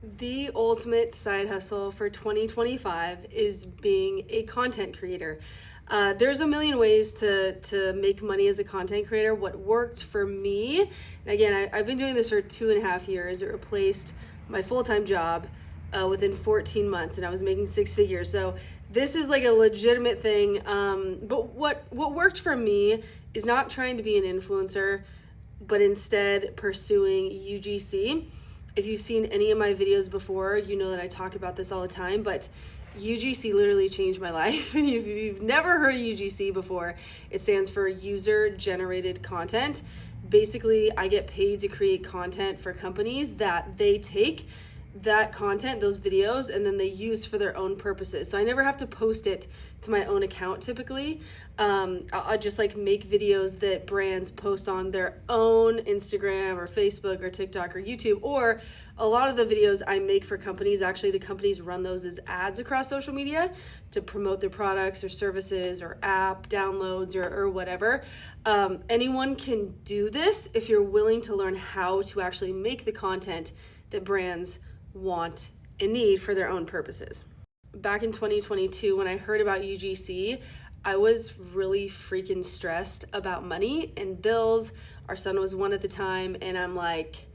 The ultimate side hustle for 2025 is being a content creator. There's a million ways to make money as a content creator. What worked for me, and again, I've been doing this for 2.5 years. It replaced my full-time job within 14 months, and I was making six figures. So this is like a legitimate thing. But what worked for me is not trying to be an influencer, but instead pursuing UGC. If you've seen any of my videos before, you know that I talk about this all the time, but UGC literally changed my life. And if you've never heard of UGC before, it stands for user generated content. Basically, I get paid to create content for companies that they take that content, those videos, and then they use for their own purposes. So I never have to post it to my own account typically. I'll just like make videos that brands post on their own Instagram or Facebook or TikTok or YouTube, or a lot of the videos I make for companies, actually the companies run those as ads across social media to promote their products or services or app downloads or whatever. Anyone can do this if you're willing to learn how to actually make the content that brands want and need for their own purposes. Back in 2022, when I heard about UGC, I was really freaking stressed about money and bills. Our son was one at the time, and I'm like,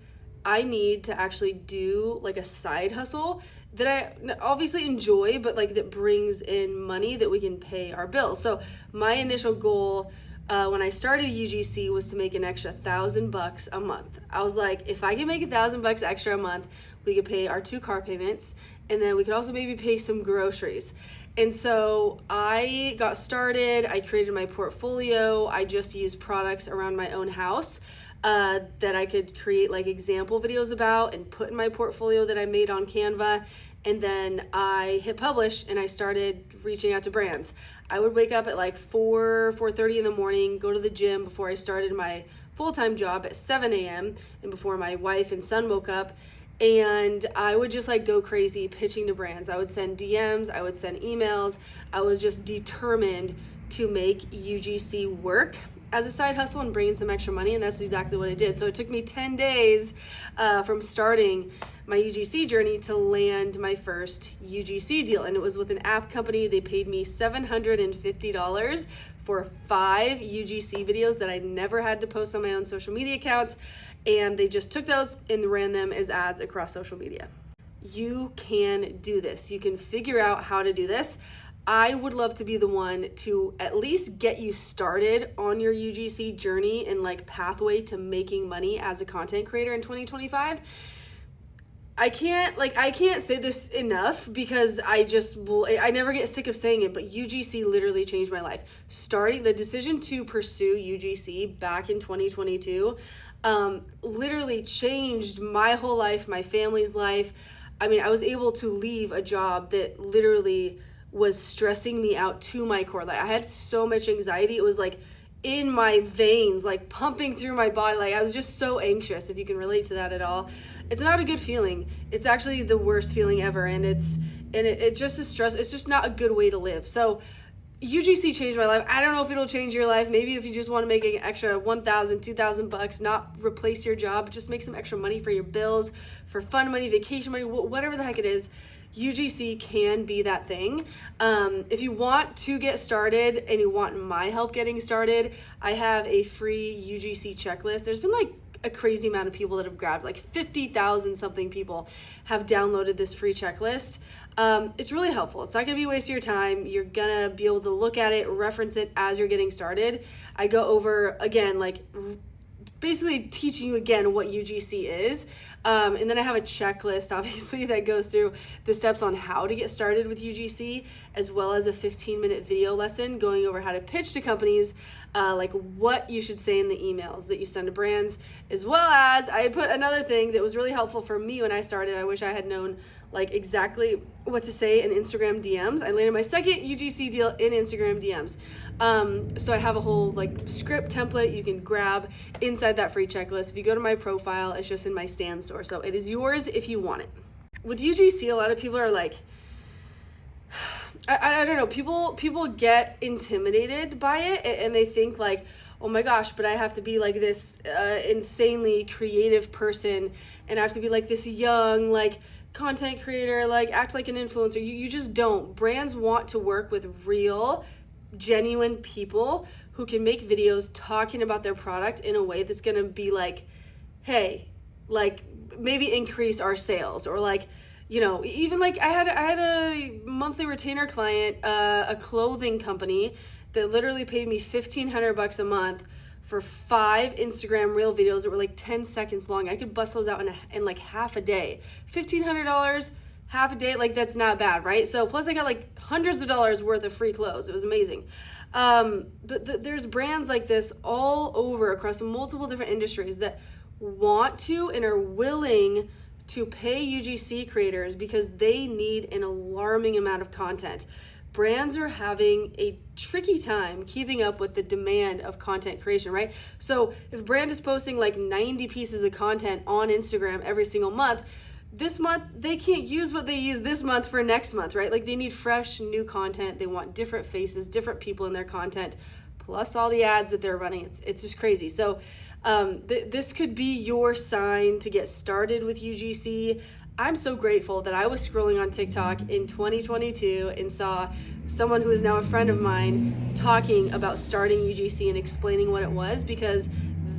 I need to actually do like a side hustle that I obviously enjoy, but like that brings in money that we can pay our bills. So my initial goal when I started UGC was to make an extra $1,000 a month. I was like, if I can make $1,000 extra a month, we could pay our 2 car payments, and then we could also maybe pay some groceries. And so I got started. I created my portfolio. I just used products around my own house that I could create like example videos about and put in my portfolio that I made on Canva. And then I hit publish and I started reaching out to brands. I would wake up at like 4:30 in the morning, go to the gym before I started my full-time job at 7 a.m. and before my wife and son woke up. And I would just like go crazy pitching to brands. I would send DMs, I would send emails. I was just determined to make UGC work as a side hustle and bring in some extra money, and that's exactly what I did. So it took me 10 days from starting my UGC journey to land my first UGC deal, and it was with an app company. They paid me $750 for 5 UGC videos that I never had to post on my own social media accounts, and they just took those and ran them as ads across social media. You can do this. You can figure out how to do this. I would love to be the one to at least get you started on your UGC journey and like pathway to making money as a content creator in 2025. I can't say this enough because I never get sick of saying it, but UGC literally changed my life. Starting the decision to pursue UGC back in 2022 literally changed my whole life, my family's life. I mean, I was able to leave a job that literally was stressing me out to my core. Like I had so much anxiety. It was like in my veins, like pumping through my body. Like I was just so anxious, if you can relate to that at all. It's not a good feeling. It's actually the worst feeling ever. And it's just a stress. It's just not a good way to live. So UGC changed my life. I don't know if it'll change your life. Maybe if you just want to make an extra $1,000, $2,000, not replace your job, just make some extra money for your bills, for fun money, vacation money, whatever the heck it is. UGC can be that thing. If you want to get started and you want my help getting started, I have a free UGC checklist. There's been like a crazy amount of people that have grabbed, like 50,000 something people have downloaded this free checklist. It's really helpful. It's not going to be a waste of your time. You're going to be able to look at it, reference it as you're getting started. I go over, again, like basically teaching you again what UGC is. And then I have a checklist, obviously, that goes through the steps on how to get started with UGC, as well as a 15-minute video lesson going over how to pitch to companies, like what you should say in the emails that you send to brands, as well as I put another thing that was really helpful for me when I started. I wish I had known like exactly what to say in Instagram DMs. I landed my second UGC deal in Instagram DMs. So I have a whole like script template you can grab inside that free checklist. If you go to my profile, it's just in my Stan store. So it is yours if you want it. With UGC, a lot of people are like, I don't know, people get intimidated by it and they think like, oh my gosh, but I have to be like this insanely creative person, and I have to be like this young, like content creator, like act like an influencer. You just don't. Brands want to work with real, genuine people who can make videos talking about their product in a way that's going to be like, hey, like maybe increase our sales, or like, you know, even like I had a monthly retainer client, a clothing company that literally paid me $1,500 a month for 5 Instagram reel videos that were like 10 seconds long. I could bust those out in like half a day. $1,500, half a day, like that's not bad, right? So plus I got like hundreds of dollars worth of free clothes. It was amazing. But there's brands like this all over across multiple different industries that want to and are willing to pay UGC creators because they need an alarming amount of content. Brands are having a tricky time keeping up with the demand of content creation, right? So if a brand is posting like 90 pieces of content on Instagram every single month, this month they can't use what they use this month for next month, right? Like they need fresh new content. They want different faces, different people in their content, plus all the ads that they're running. It's just crazy. So this could be your sign to get started with UGC. I'm so grateful that I was scrolling on TikTok in 2022 and saw someone who is now a friend of mine talking about starting UGC and explaining what it was, because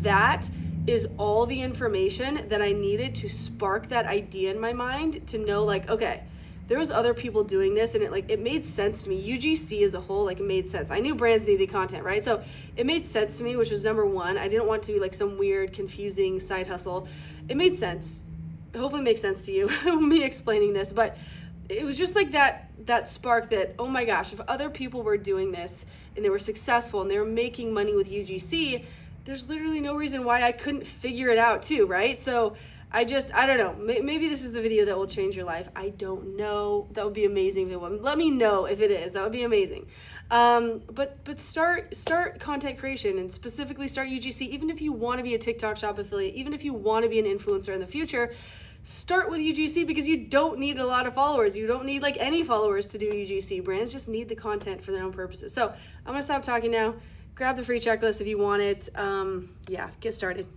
that is all the information that I needed to spark that idea in my mind to know like, okay, there was other people doing this and it made sense to me. UGC as a whole, like it made sense. I knew brands needed content, right? So it made sense to me, which was number one. I didn't want to be like some weird, confusing side hustle. It made sense. Hopefully it makes sense to you, me explaining this, but it was just like that spark that, oh my gosh, if other people were doing this and they were successful and they were making money with UGC, there's literally no reason why I couldn't figure it out too, right? So I don't know. Maybe this is the video that will change your life. I don't know. That would be amazing. Let me know if it is. That would be amazing. But start content creation and specifically start UGC. Even if you want to be a TikTok Shop affiliate, even if you want to be an influencer in the future, start with UGC because you don't need a lot of followers. You don't need like any followers to do UGC. Brands just need the content for their own purposes. So I'm going to stop talking now. Grab the free checklist if you want it. Yeah, get started.